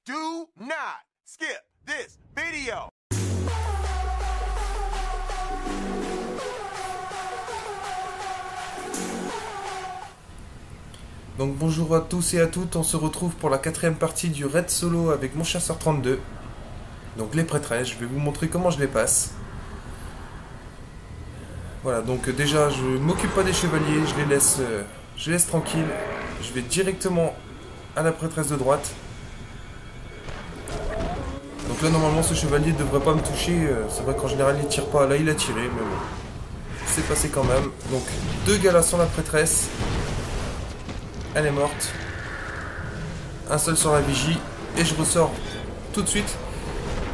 Do not skip this video. Donc bonjour à tous et à toutes, on se retrouve pour la 4e partie du raid solo avec mon chasseur 32. Donc les prêtresses, je vais vous montrer comment je les passe. Voilà, donc déjà je m'occupe pas des chevaliers, je les laisse tranquilles. Je vais directement à la prêtresse de droite. Donc là normalement ce chevalier ne devrait pas me toucher, c'est vrai qu'en général il tire pas, là il a tiré, mais bon, c'est passé quand même. Donc 2 galas sur la prêtresse, elle est morte. Un seul sur la vigie, et je ressors tout de suite.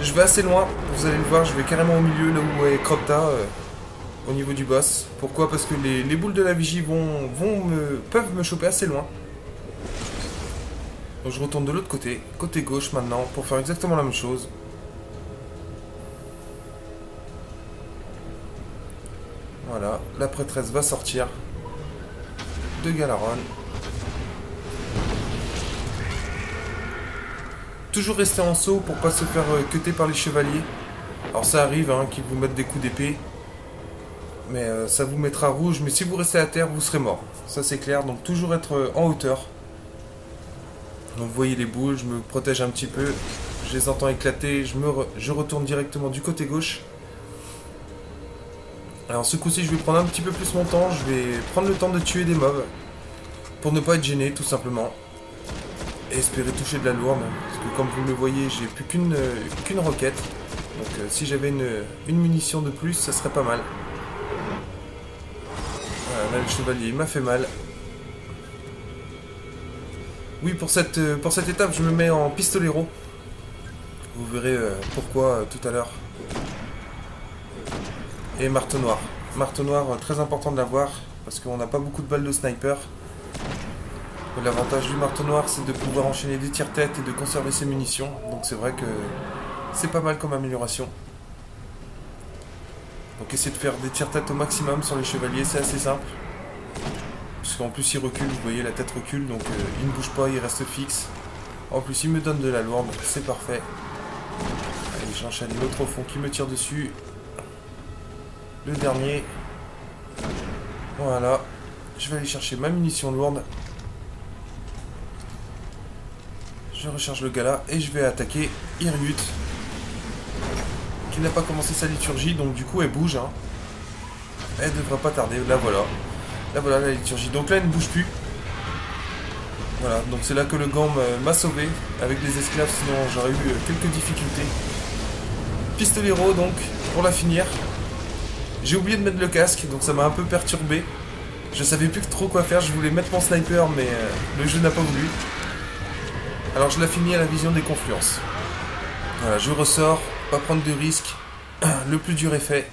Je vais assez loin, vous allez le voir, je vais carrément au milieu, là où est Kropta, au niveau du boss. Pourquoi? Parce que les boules de la vigie peuvent me choper assez loin. Donc je retourne de l'autre côté, côté gauche maintenant, pour faire exactement la même chose. Voilà, la prêtresse va sortir de Galaron. Toujours rester en saut pour pas se faire cutter par les chevaliers. Alors ça arrive hein, qu'ils vous mettent des coups d'épée. Mais ça vous mettra rouge, mais si vous restez à terre, vous serez mort. Ça c'est clair, donc toujours être en hauteur. Donc vous voyez les boules, je me protège un petit peu. Je les entends éclater, je retourne directement du côté gauche. Alors ce coup-ci, je vais prendre un petit peu plus mon temps. Je vais prendre le temps de tuer des mobs. Pour ne pas être gêné, tout simplement. Et espérer toucher de la lourde. Parce que comme vous le voyez, j'ai plus qu'une roquette. Donc si j'avais une munition de plus, ça serait pas mal. Voilà, là le chevalier il m'a fait mal. Oui, pour cette étape, je me mets en pistolero. Vous verrez pourquoi tout à l'heure. Et marteau noir. Marteau noir, très important de l'avoir, parce qu'on n'a pas beaucoup de balles de sniper. L'avantage du marteau noir, c'est de pouvoir enchaîner des tire-têtes et de conserver ses munitions. Donc c'est vrai que c'est pas mal comme amélioration. Donc essayez de faire des tire-têtes au maximum sur les chevaliers, c'est assez simple. Parce qu'en plus il recule, vous voyez la tête recule, donc il ne bouge pas, il reste fixe. En plus il me donne de la lourde, c'est parfait. Allez, j'enchaîne l'autre au fond qui me tire dessus. Le dernier. Voilà. Je vais aller chercher ma munition lourde. Je recharge le gala et je vais attaquer Irut. Qui n'a pas commencé sa liturgie, donc du coup elle bouge. Hein. Elle devrait pas tarder, là voilà. Là voilà la liturgie. Donc là elle ne bouge plus. Voilà, donc c'est là que le gant m'a sauvé. Avec les esclaves, sinon j'aurais eu quelques difficultés. Pistolero donc, pour la finir. J'ai oublié de mettre le casque, donc ça m'a un peu perturbé. Je savais plus trop quoi faire, je voulais mettre mon sniper, mais le jeu n'a pas voulu. Alors je l'ai fini à la vision des confluences. Voilà, je ressors, pas prendre de risques. Le plus dur est fait.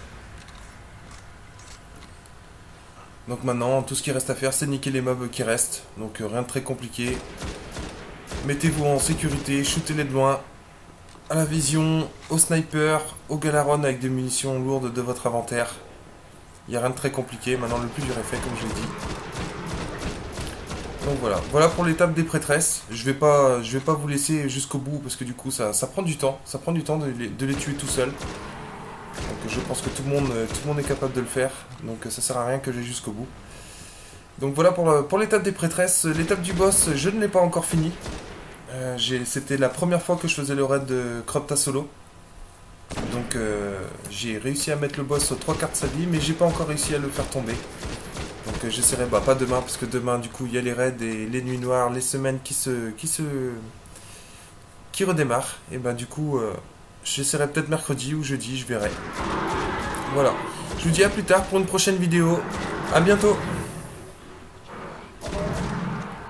Donc maintenant, tout ce qui reste à faire, c'est niquer les mobs qui restent. Donc rien de très compliqué. Mettez-vous en sécurité, shootez-les de loin. À la vision, au sniper, au Galaron avec des munitions lourdes de votre inventaire. Il n'y a rien de très compliqué. Maintenant, le plus dur est fait, comme je l'ai dit. Donc voilà. Voilà pour l'étape des prêtresses. Je vais pas vous laisser jusqu'au bout parce que du coup, ça prend du temps. Ça prend du temps de les tuer tout seul. Donc je pense que tout le monde est capable de le faire. Donc ça sert à rien que j'aille jusqu'au bout. Donc voilà pour l'étape des prêtresses. L'étape du boss, je ne l'ai pas encore fini. C'était la première fois que je faisais le raid de Kropta solo. Donc j'ai réussi à mettre le boss aux 3 quarts de sa vie, mais j'ai pas encore réussi à le faire tomber. Donc j'essaierai, pas demain, parce que demain du coup il y a les raids et les nuits noires, les semaines qui redémarrent. Et du coup j'essaierai peut-être mercredi ou jeudi, je verrai. Voilà. Je vous dis à plus tard pour une prochaine vidéo. À bientôt.